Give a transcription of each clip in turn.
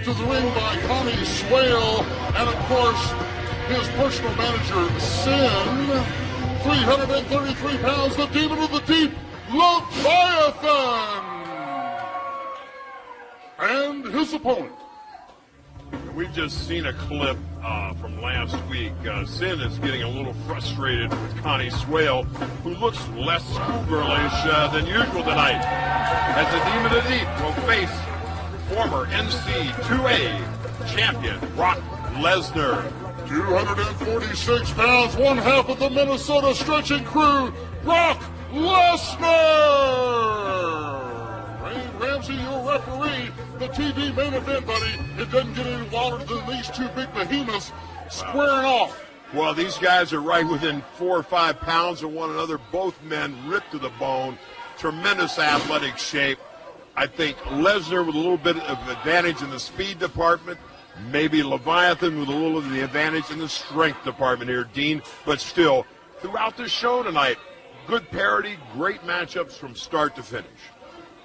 to the ring by Connie Swale, and of course, his personal manager, Sin. 333 pounds, the Demon of the Deep, Leviathan. And his opponent. We've just seen a clip from last week. Sin is getting a little frustrated with Connie Swale, who looks less schoolgirlish than usual tonight, as the Demon of the Deep will face former NC2A champion Brock Lesnar. 246 pounds, one half of the Minnesota stretching crew, Brock Lesnar. Ray Ramsey, your referee. The TV main event, buddy. It doesn't get any wilder than these two big behemoths squaring off. Well, these guys are right within 4 or 5 pounds of one another. Both men ripped to the bone. Tremendous athletic shape. I think Lesnar with a little bit of advantage in the speed department. Maybe Leviathan with a little of the advantage in the strength department here, Dean. But still, throughout the show tonight, good parity, great matchups from start to finish.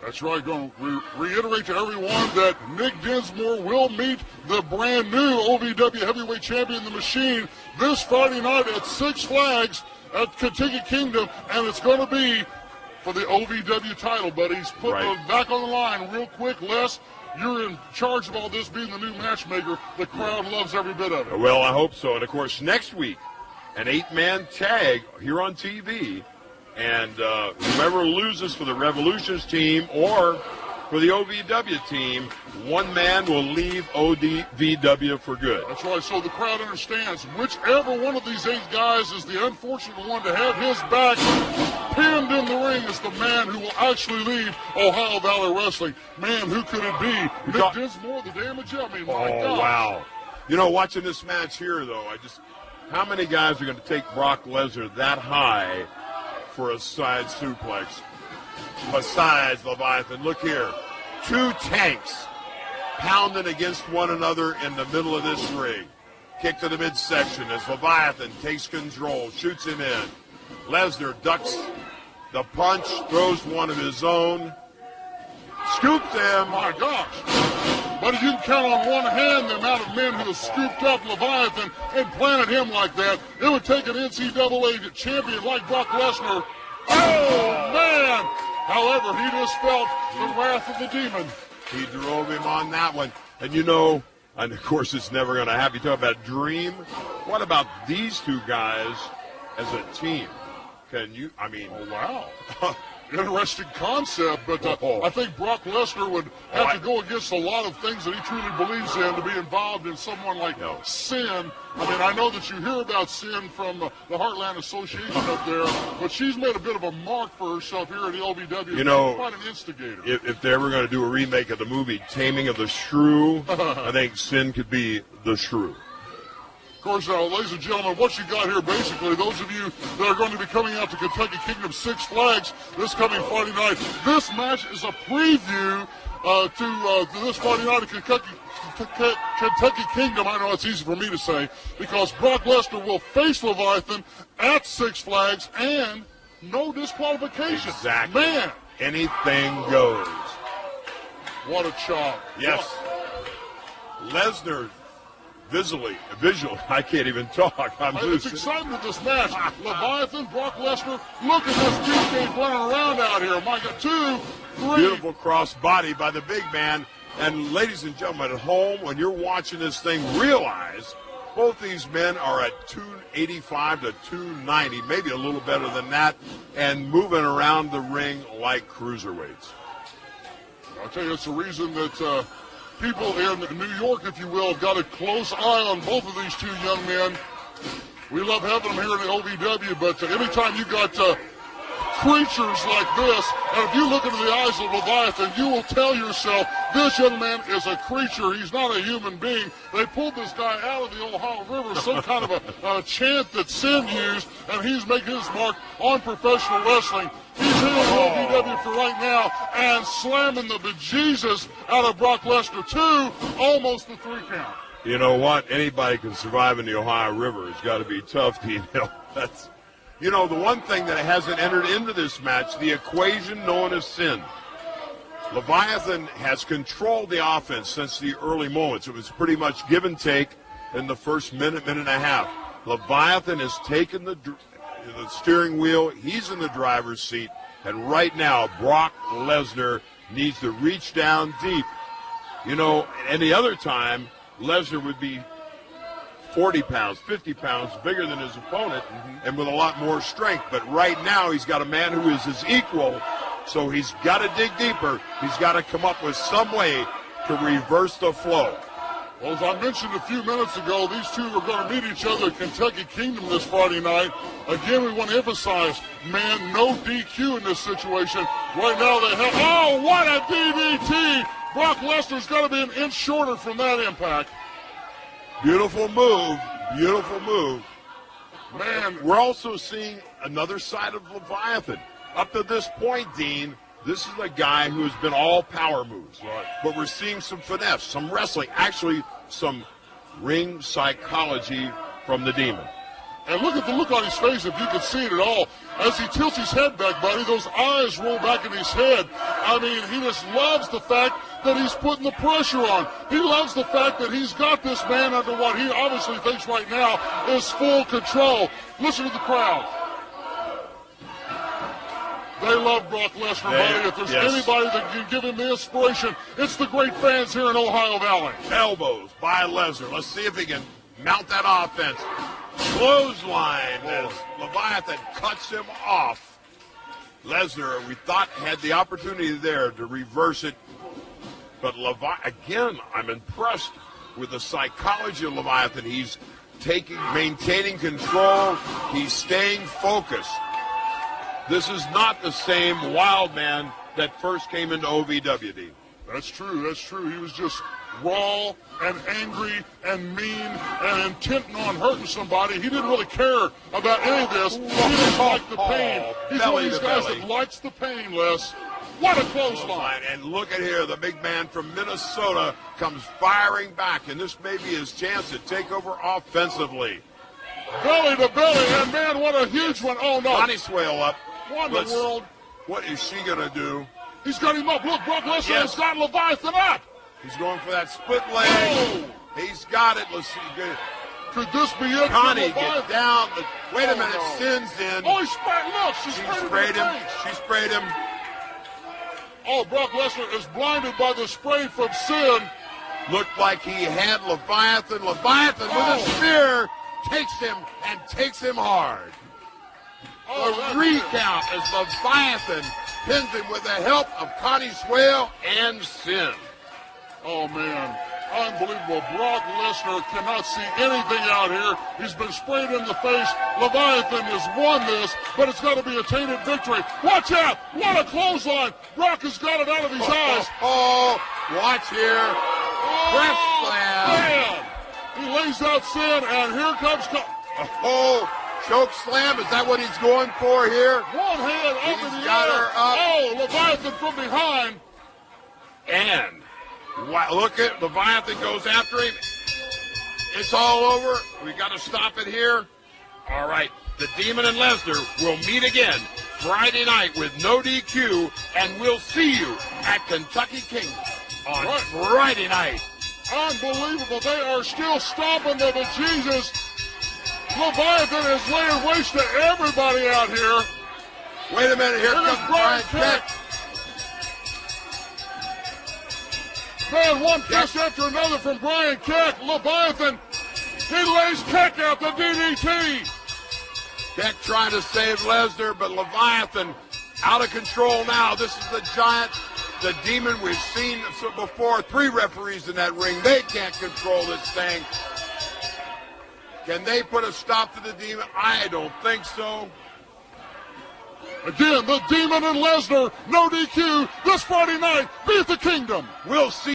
That's right. Going to reiterate to everyone that Nick Dinsmore will meet the brand new OVW Heavyweight Champion, The Machine, this Friday night at Six Flags at Kentucky Kingdom, and it's going to be for the OVW title, buddy. He's putting it back on the line real quick. Les, you're in charge of all this, being the new matchmaker. The crowd loves every bit of it. Well, I hope so. And, of course, next week, an 8-man tag here on TV. And whoever loses for the Revolutions team or for the OVW team, one man will leave OVW for good. That's right. So the crowd understands whichever one of these 8 guys is the unfortunate one to have his back pinned in the ring is the man who will actually leave Ohio Valley Wrestling. Man, who could it be? Nick Dinsmore, the damage? I mean, my gosh. Wow. You know, watching this match here, though, how many guys are going to take Brock Lesnar that high for a side suplex? Besides Leviathan, look here. 2 tanks pounding against one another in the middle of this ring. Kick to the midsection as Leviathan takes control, shoots him in. Lesnar ducks the punch, throws one of his own, scoops him. My gosh. But you can count on one hand the amount of men who have scooped up Leviathan and planted him like that. It would take an NCAA champion like Brock Lesnar. Oh, man! However, he just felt the wrath of the demon. He drove him on that one. And you know, and of course it's never going to happen. You talk about dream. What about these two guys as a team? Can you, I mean. Oh, wow. Interesting concept, but I think Brock Lesnar would have to go against a lot of things that he truly believes in to be involved in someone like Sin. I mean, I know that you hear about Sin from the Heartland Association up there, but she's made a bit of a mark for herself here at the OVW. You know, quite an instigator. If they're ever going to do a remake of the movie Taming of the Shrew, I think Sin could be the Shrew. Of course, ladies and gentlemen, what you got here, basically, those of you that are going to be coming out to Kentucky Kingdom Six Flags this coming Friday night, this match is a preview to this Friday night at Kentucky Kingdom. I know it's easy for me to say, because Brock Lesnar will face Leviathan at Six Flags and no disqualification. Exactly. Man. Anything goes. What a chop. Yes. Lesnar. Visually, I can't even talk. It's exciting with this match. Leviathan, Brock Lesnar, look at this beefcake running around out here. My God, 2, 3. Beautiful cross body by the big man. And ladies and gentlemen at home, when you're watching this thing, realize both these men are at 285 to 290, maybe a little better than that, and moving around the ring like cruiserweights. I'll tell you, it's the reason that people in New York, if you will, have got a close eye on both of these 2 young men. We love having them here in the OVW, but anytime you got creatures like this, and if you look into the eyes of Leviathan, you will tell yourself, this young man is a creature. He's not a human being. They pulled this guy out of the Ohio River, some kind of a chant that Sin used, and he's making his mark on professional wrestling. He's here in OVW for right now and slamming the bejesus out of Brock Lesnar, 2, almost the 3 count. You know what? Anybody can survive in the Ohio River. It's got to be tough, That's, the one thing that hasn't entered into this match, the equation known as Sin. Leviathan has controlled the offense since the early moments. It was pretty much give and take in the first minute and a half. Leviathan has taken the steering wheel. He's in the driver's seat. And right now, Brock Lesnar needs to reach down deep. You know, any other time, Lesnar would be 40 pounds, 50 pounds bigger than his opponent and with a lot more strength. But right now, he's got a man who is his equal, so he's got to dig deeper. He's got to come up with some way to reverse the flow. Well, as I mentioned a few minutes ago, these two are going to meet each other at Kentucky Kingdom this Friday night. Again, we want to emphasize, man, no DQ in this situation. Right now they have, oh, what a DDT! Brock Lesnar's got to be an inch shorter from that impact. Beautiful move, beautiful move. Man, we're also seeing another side of Leviathan. Up to this point, Dean, this is a guy who has been all power moves. Right. But we're seeing some finesse, some wrestling, actually some ring psychology from the Demon. And look at the look on his face, if you can see it at all. As he tilts his head back, buddy, those eyes roll back in his head. I mean, he just loves the fact that he's putting the pressure on. He loves the fact that he's got this man under what he obviously thinks right now is full control. Listen to the crowd. They love Brock Lesnar, buddy. If there's anybody that can give him the inspiration, it's the great fans here in Ohio Valley. Elbows by Lesnar. Let's see if he can mount that offense. Clothesline as Leviathan cuts him off. Lesnar, we thought, had the opportunity there to reverse it. But again, I'm impressed with the psychology of Leviathan. He's maintaining control. He's staying focused. This is not the same wild man that first came into OVW. That's true, that's true. He was just raw and angry and mean and intent on hurting somebody. He didn't really care about any of this. He just liked the pain. He's one of these guys that likes the pain, Les. What a clothesline. And look at here, the big man from Minnesota comes firing back, and this may be his chance to take over offensively. Belly to belly, and man, what a huge one. Oh, no. Bonnie Swale up. What in the world? What is she going to do? He's got him up. Look, Brock Lesnar has got Leviathan up. He's going for that split leg. Oh. He's got it. Let's see. Could this be it? Connie, get down. Wait a minute. No. Sin's in. Oh, he sprayed. Look, she sprayed him. She sprayed him. Oh, Brock Lesnar is blinded by the spray from Sin. Looked like he had Leviathan. Leviathan with a spear takes him hard. A recount as Leviathan pins him with the help of Connie Swale and Sin. Oh, man. Unbelievable. Brock Lesnar cannot see anything out here. He's been sprayed in the face. Leviathan has won this, but it's got to be a tainted victory. Watch out. What a clothesline. Brock has got it out of his eyes. Watch here. Press slam. Man. He lays out Sin, and here comes... Choke slam, is that what he's going for here? One hand up in the got air. Her up. Oh, Leviathan from behind. And look at Leviathan goes after him. It's all over. We got to stop it here. All right, the Demon and Lesnar will meet again Friday night with no DQ, and we'll see you at Kentucky Kingdom on Friday night. Unbelievable. They are still stomping the bejesus. Leviathan is laying waste to everybody out here. Wait a minute, here comes Brian Keck. Man, one kiss after another from Brian Keck. Leviathan, he lays Keck out the DDT. Keck trying to save Lesnar, but Leviathan out of control now. This is the giant, the Demon we've seen before. 3 referees in that ring. They can't control this thing. Can they put a stop to the Demon? I don't think so. Again, the Demon and Lesnar, no DQ, this Friday night, be at the Kingdom. We'll see